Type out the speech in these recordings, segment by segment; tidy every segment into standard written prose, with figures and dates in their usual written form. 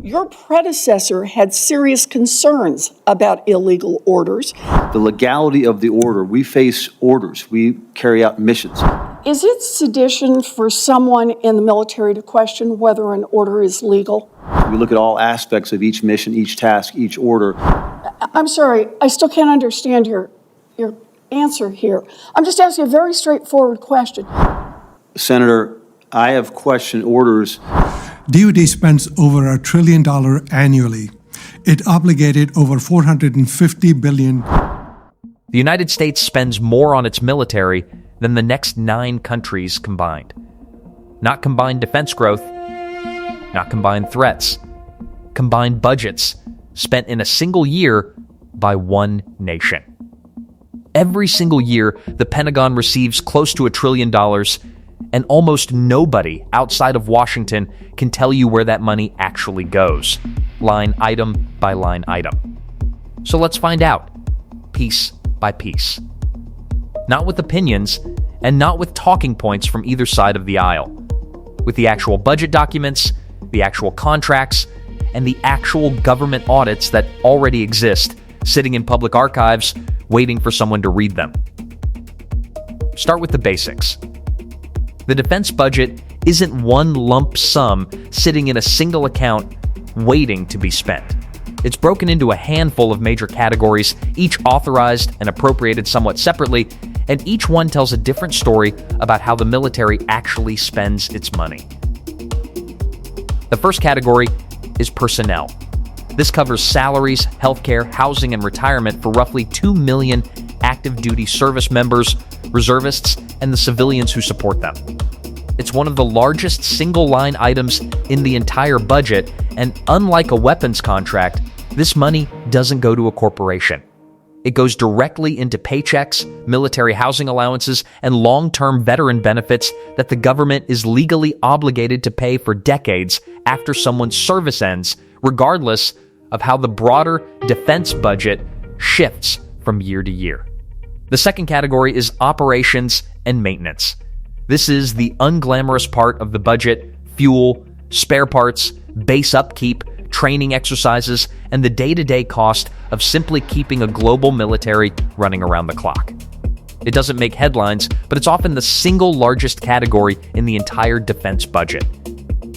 Your predecessor had serious concerns about illegal orders. The legality of the order. We face orders. We carry out missions. Is it sedition for someone in the military to question whether an order is legal? We look at all aspects of each mission, each task, each order. I'm sorry, I still can't understand your answer here. I'm just asking a very straightforward question. Senator, I have questioned orders. DoD spends over $1 trillion annually. It obligated over $450 billion. The United States spends more on its military than the next 9 countries combined. Not combined defense growth, not combined threats, combined budgets spent in a single year by one nation. Every single year, the Pentagon receives close to $1 trillion, and almost nobody outside of Washington can tell you where that money actually goes, line item by line item. So let's find out, piece by piece. Not with opinions, and not with talking points from either side of the aisle. With the actual budget documents, the actual contracts, and the actual government audits that already exist, sitting in public archives, waiting for someone to read them. Start with the basics. The defense budget isn't one lump sum sitting in a single account waiting to be spent. It's broken into a handful of major categories, each authorized and appropriated somewhat separately, and each one tells a different story about how the military actually spends its money. The first category is personnel. This covers salaries, healthcare, housing, and retirement for roughly 2 million active duty service members, reservists, and the civilians who support them. It's one of the largest single-line items in the entire budget, and unlike a weapons contract, this money doesn't go to a corporation. It goes directly into paychecks, military housing allowances, and long-term veteran benefits that the government is legally obligated to pay for decades after someone's service ends, regardless of how the broader defense budget shifts from year to year. The second category is operations and maintenance. This is the unglamorous part of the budget: fuel, spare parts, base upkeep, training exercises, and the day-to-day cost of simply keeping a global military running around the clock. It doesn't make headlines, but it's often the single largest category in the entire defense budget.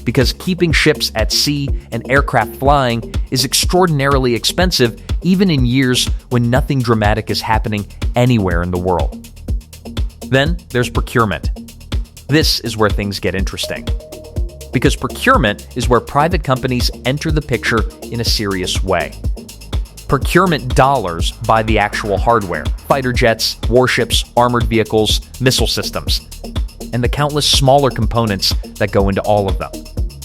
Because keeping ships at sea and aircraft flying is extraordinarily expensive, even in years when nothing dramatic is happening anywhere in the world. Then there's procurement. This is where things get interesting. Because procurement is where private companies enter the picture in a serious way. Procurement dollars buy the actual hardware: fighter jets, warships, armored vehicles, missile systems, and the countless smaller components that go into all of them.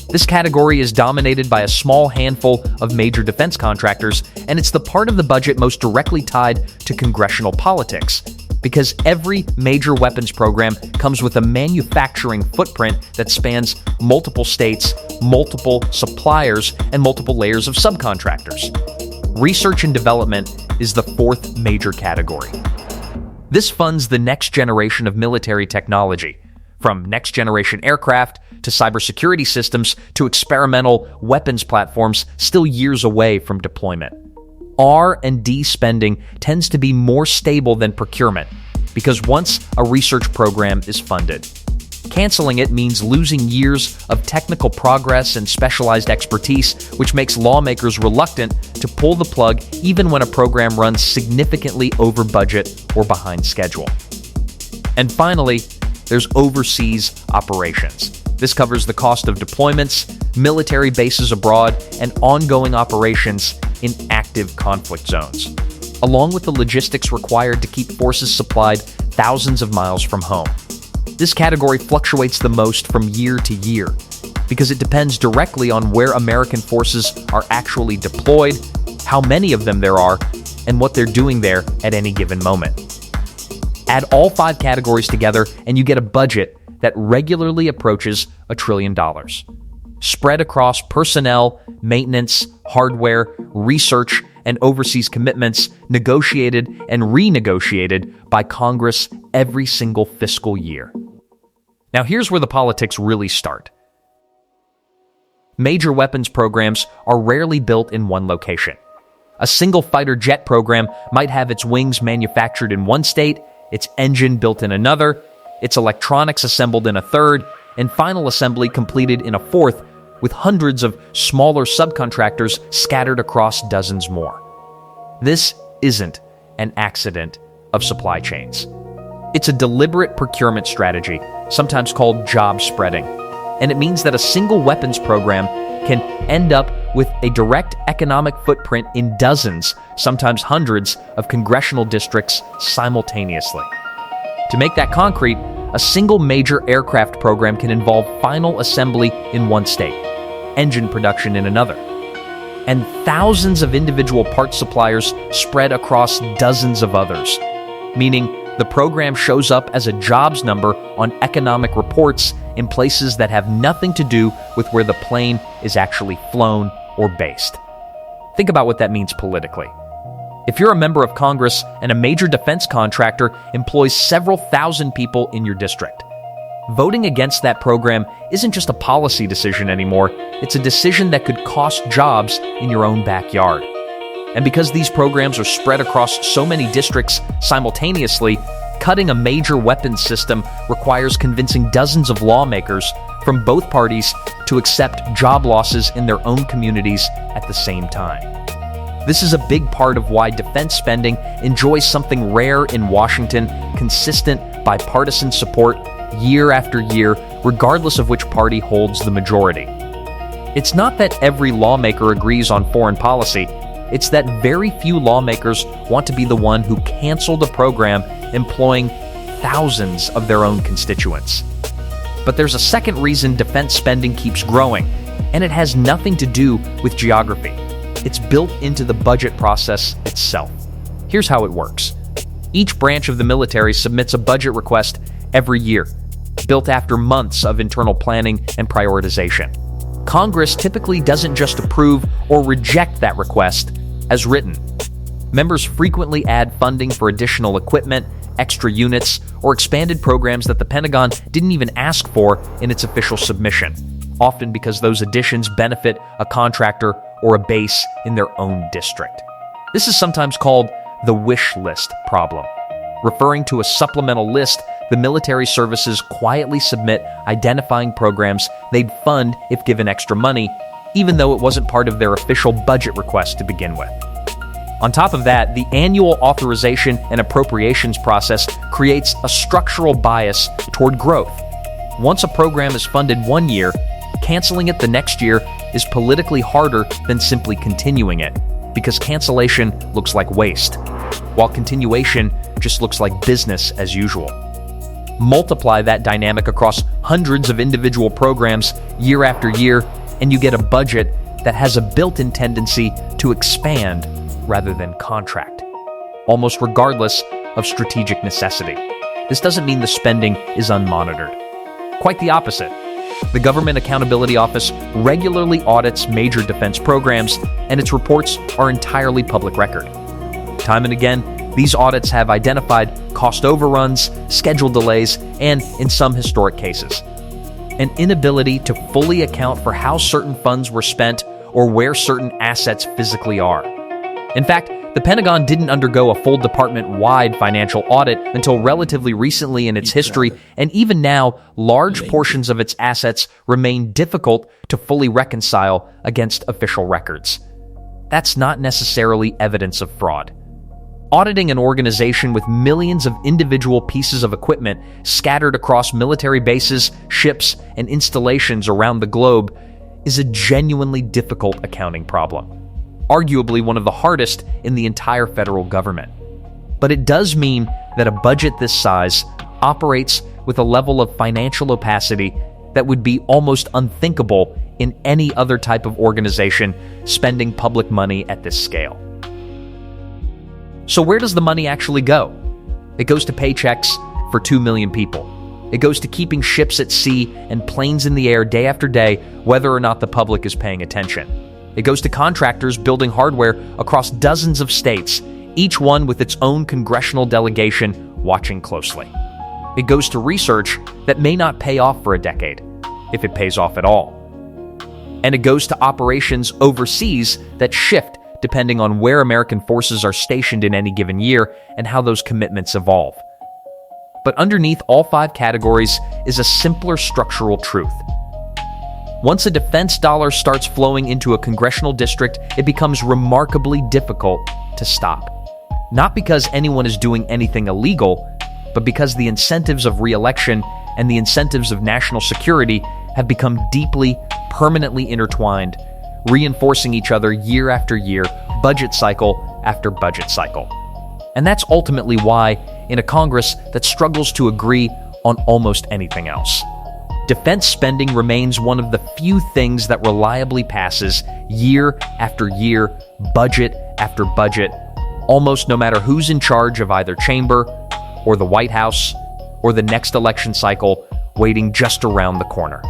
This category is dominated by a small handful of major defense contractors, and it's the part of the budget most directly tied to congressional politics, because every major weapons program comes with a manufacturing footprint that spans multiple states, multiple suppliers, and multiple layers of subcontractors. Research and development is the fourth major category. This funds the next generation of military technology, from next-generation aircraft to cybersecurity systems to experimental weapons platforms still years away from deployment. R&D spending tends to be more stable than procurement, because once a research program is funded, canceling it means losing years of technical progress and specialized expertise, which makes lawmakers reluctant to pull the plug even when a program runs significantly over budget or behind schedule. And finally, there's overseas operations. This covers the cost of deployments, military bases abroad, and ongoing operations in active conflict zones, along with the logistics required to keep forces supplied thousands of miles from home. This category fluctuates the most from year to year because it depends directly on where American forces are actually deployed, how many of them there are, and what they're doing there at any given moment. Add all 5 categories together and you get a budget that regularly approaches $1 trillion, spread across personnel, maintenance, hardware, research, and overseas commitments, negotiated and renegotiated by Congress every single fiscal year. Now here's where the politics really start. Major weapons programs are rarely built in one location. A single fighter jet program might have its wings manufactured in one state, its engine built in another, its electronics assembled in a third, and final assembly completed in a fourth, with hundreds of smaller subcontractors scattered across dozens more. This isn't an accident of supply chains. It's a deliberate procurement strategy, sometimes called job spreading, and it means that a single weapons program can end up with a direct economic footprint in dozens, sometimes hundreds, of congressional districts simultaneously. To make that concrete, a single major aircraft program can involve final assembly in one state, engine production in another, and thousands of individual parts suppliers spread across dozens of others, meaning the program shows up as a jobs number on economic reports in places that have nothing to do with where the plane is actually flown or based. Think about what that means politically. If you're a member of Congress and a major defense contractor employs several thousand people in your district, voting against that program isn't just a policy decision anymore, it's a decision that could cost jobs in your own backyard. And because these programs are spread across so many districts simultaneously, cutting a major weapons system requires convincing dozens of lawmakers from both parties to accept job losses in their own communities at the same time. This is a big part of why defense spending enjoys something rare in Washington: consistent bipartisan support year after year, regardless of which party holds the majority. It's not that every lawmaker agrees on foreign policy, it's that very few lawmakers want to be the one who canceled a program employing thousands of their own constituents. But there's a second reason defense spending keeps growing, and it has nothing to do with geography. It's built into the budget process itself. Here's how it works. Each branch of the military submits a budget request every year, built after months of internal planning and prioritization. Congress typically doesn't just approve or reject that request as written. Members frequently add funding for additional equipment, extra units, or expanded programs that the Pentagon didn't even ask for in its official submission, often because those additions benefit a contractor or a base in their own district. This is sometimes called the wish list problem, referring to a supplemental list the military services quietly submit identifying programs they'd fund if given extra money, even though it wasn't part of their official budget request to begin with. On top of that, the annual authorization and appropriations process creates a structural bias toward growth. Once a program is funded one year, canceling it the next year is politically harder than simply continuing it, because cancellation looks like waste, while continuation just looks like business as usual. Multiply that dynamic across hundreds of individual programs year after year, and you get a budget that has a built-in tendency to expand rather than contract, almost regardless of strategic necessity. This doesn't mean the spending is unmonitored. Quite the opposite. The Government Accountability Office regularly audits major defense programs, and its reports are entirely public record. Time and again, these audits have identified cost overruns, schedule delays, and, in some historic cases, an inability to fully account for how certain funds were spent or where certain assets physically are. In fact, the Pentagon didn't undergo a full department-wide financial audit until relatively recently in its history, and even now, large portions of its assets remain difficult to fully reconcile against official records. That's not necessarily evidence of fraud. Auditing an organization with millions of individual pieces of equipment scattered across military bases, ships, and installations around the globe is a genuinely difficult accounting problem, arguably one of the hardest in the entire federal government. But it does mean that a budget this size operates with a level of financial opacity that would be almost unthinkable in any other type of organization spending public money at this scale. So where does the money actually go? It goes to paychecks for 2 million people. It goes to keeping ships at sea and planes in the air day after day, whether or not the public is paying attention. It goes to contractors building hardware across dozens of states, each one with its own congressional delegation watching closely. It goes to research that may not pay off for a decade, if it pays off at all. and it goes to operations overseas that shift depending on where American forces are stationed in any given year and how those commitments evolve. But underneath all 5 categories is a simpler structural truth. Once a defense dollar starts flowing into a congressional district, it becomes remarkably difficult to stop. Not because anyone is doing anything illegal, but because the incentives of re-election and the incentives of national security have become deeply, permanently intertwined, reinforcing each other year after year, budget cycle after budget cycle. And that's ultimately why, in a Congress that struggles to agree on almost anything else, defense spending remains one of the few things that reliably passes year after year, budget after budget, almost no matter who's in charge of either chamber or the White House or the next election cycle waiting just around the corner.